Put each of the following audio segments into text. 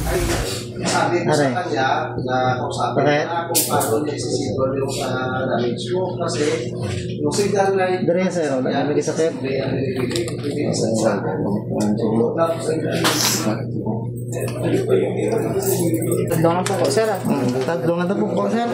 Ay, sabi ko sa kanya na kausapin na kung paano niya isisiguro yung damage mo kasi yung signal light dari sir, wala may sakit. Tatlong na po sir. Tatlong na po sir.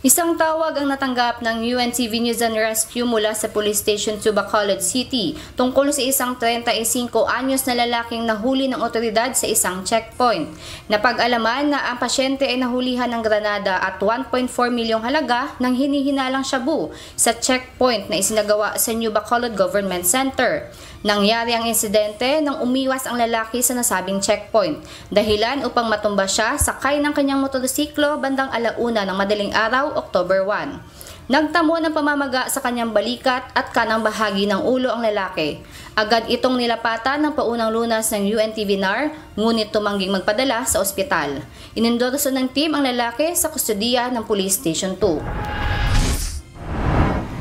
Isang tawag ang natanggap ng UNTV News and Rescue mula sa Police Station 2 Bacolod City tungkol sa isang 35 anyos na lalaking nahuli ng otoridad sa isang checkpoint. Napag-alaman na ang pasyente ay nahulihan ng granada at 1.4 milyong halaga ng hinihinalang shabu sa checkpoint na isinagawa sa New Bacolod Government Center. Nangyari ang insidente nang umiwas ang lalaki sa nasabing checkpoint. Dahilan upang matumba siya sakay ng kanyang motorsiklo bandang 1:00 ng madaling araw, October 1. Nagtamo ng pamamaga sa kanyang balikat at kanang bahagi ng ulo ang lalaki. Agad itong nilapatan ng paunang lunas ng UNTV NAR, ngunit tumangging magpadala sa ospital. Inendorso ng team ang lalaki sa kustudiya ng Police Station 2.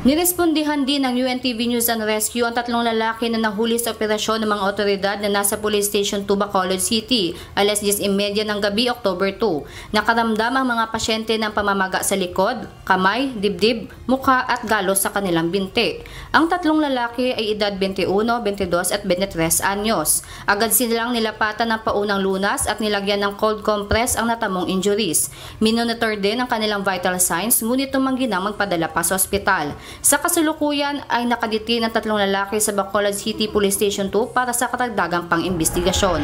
Nirespondihan din ng UNTV News and Rescue ang 3 lalaki na nahuli sa operasyon ng mga otoridad na nasa Police Station 2 Bacolod City, alas 10:30 ng gabi, October 2. Nakaramdam ang mga pasyente ng pamamaga sa likod, kamay, dibdib, mukha at galos sa kanilang binti. Ang 3 lalaki ay edad 21, 22 at 23 anyos. Agad silang nilapatan ng paunang lunas at nilagyan ng cold compress ang natamong injuries. Minonitor din ang kanilang vital signs, ngunit tumanggi na magpadala pa sa ospital. Sa kasulukuyan ay nakaditin ang 3 lalaki sa Bacolod City Police Station 2 para sa karagdagang pang-imbestigasyon.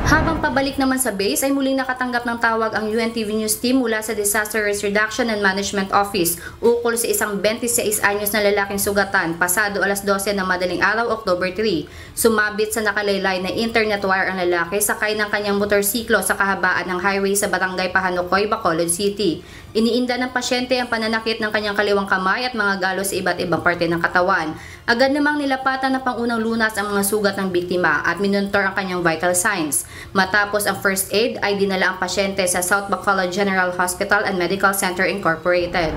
Habang pabalik naman sa base ay muling nakatanggap ng tawag ang UNTV News team mula sa Disaster Risk Reduction and Management Office ukol sa isang 26 anyos na lalaking sugatan pasado alas 12 ng madaling araw, October 3. Sumabit sa nakalaylay na internet wire ang lalaki sakay ng kanyang motorsiklo sa kahabaan ng highway sa Barangay Pahanukoy, Bacolod City. Iniinda ng pasyente ang pananakit ng kanyang kaliwang kamay at mga galos sa iba't ibang parte ng katawan. Agad namang nilapatan ng pangunang lunas ang mga sugat ng biktima at minonitor ang kanyang vital signs. Matapos ang first aid ay dinala ang pasyente sa South Bacolod General Hospital and Medical Center Incorporated.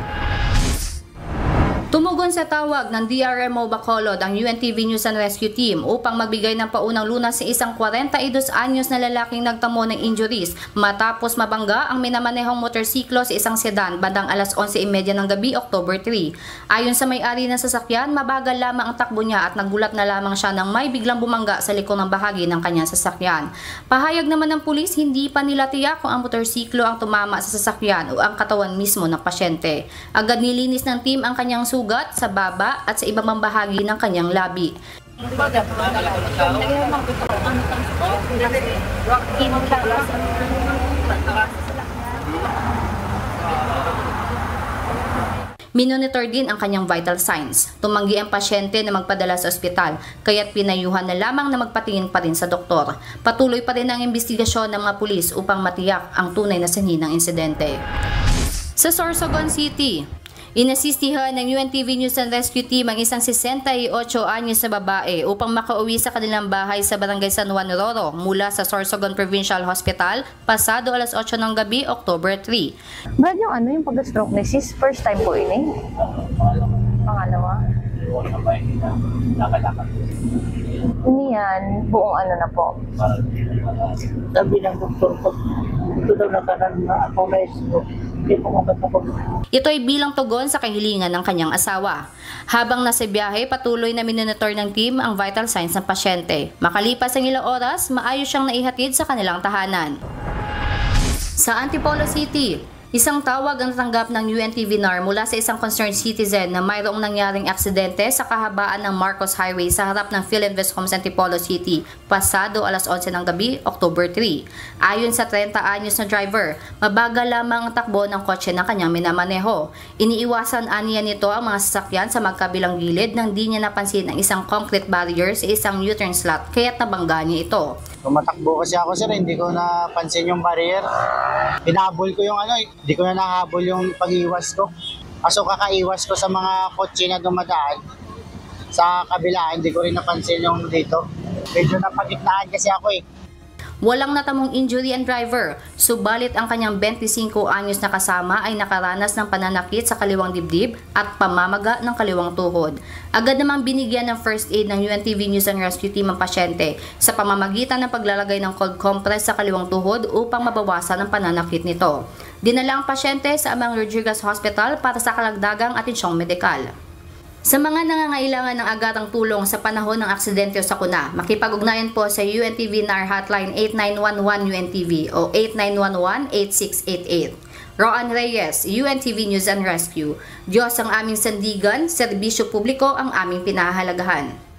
Tumugon sa tawag ng DRMO Bacolod ang UNTV News and Rescue Team upang magbigay ng paunang lunas sa isang 42 anyos na lalaking nagtamo ng injuries matapos mabangga ang minamanehong motorsiklo sa isang sedan bandang alas 11:30 ng gabi, October 3. Ayon sa may-ari ng sasakyan, mabagal lamang ang takbo niya at nagulat na lamang siya nang may biglang bumangga sa likod ng bahagi ng kanyang sasakyan. Pahayag naman ng pulis, hindi pa nila tiyak kung ang motorsiklo ang tumama sa sasakyan o ang katawan mismo ng pasyente. Agad nilinis ng team ang kanyang sugat sa baba at sa ibang bahagi ng kanyang labi. Minonitor din ang kanyang vital signs. Tumanggi ang pasyente na magpadala sa ospital, kaya't pinayuhan na lamang na magpatingin pa rin sa doktor. Patuloy pa rin ang investigasyon ng mga pulis upang matiyak ang tunay na sanhi ng insidente. Sa Sorsogon City, inasistihan ng UNTV News and Rescue Team ang isang 68 anyos na babae upang makauwi sa kanilang bahay sa Barangay San Juan Roro mula sa Sorsogon Provincial Hospital pasado alas 8 ng gabi, October 3. Brad, yung pag-stroke ni sis, first time po ini? Pangalawa? Hindi yan, buong na po. Sabi ng doktor ko, ito daw nakanan na ako na ito ay bilang tugon sa kahilingan ng kanyang asawa. Habang nasa biyahe, patuloy na minonitor ng team ang vital signs ng pasyente. Makalipas ang ilang oras, maayos siyang naihatid sa kanilang tahanan. Sa Antipolo City, isang tawag ang natanggap ng UNTV NAR mula sa isang concerned citizen na mayroong nangyaring aksidente sa kahabaan ng Marcos Highway sa harap ng Philinvest Homes Antipolo City pasado alas 11 ng gabi, October 3. Ayon sa 30 anyos na driver, mabagal lamang ang takbo ng kotse na kanyang minamaneho. Iniiwasan aniya nito ang mga sasakyan sa magkabilang gilid nang di niya napansin ang isang concrete barrier sa isang U-turn slot kaya't nabangga niya ito. Tumatakbo kasi ako sir, hindi ko napansin yung barrier. Hinahabol ko yung hindi ko na nahabol yung pag-iwas ko. Kaso kakaiwas ko sa mga kotse na dumadaan sa kabila, hindi ko rin napansin yung dito. Medyo napagitnaan kasi ako Walang natamong injury ang driver, subalit ang kanyang 25 anyos na kasama ay nakaranas ng pananakit sa kaliwang dibdib at pamamaga ng kaliwang tuhod. Agad namang binigyan ng first aid ng UNTV News and Rescue Team ang pasyente sa pamamagitan ng paglalagay ng cold compress sa kaliwang tuhod upang mabawasan ang pananakit nito. Dinala ang pasyente sa Amang Rodriguez Hospital para sa kalagdagang atensyong medikal. Sa mga nangangailangan ng agarang tulong sa panahon ng aksidente o sakuna, makipag-ugnayan po sa UNTV NAR Hotline 8911-UNTV o 8911-8688. Roan Reyes, UNTV News and Rescue. Diyos ang aming sandigan, serbisyo publiko ang aming pinahahalagahan.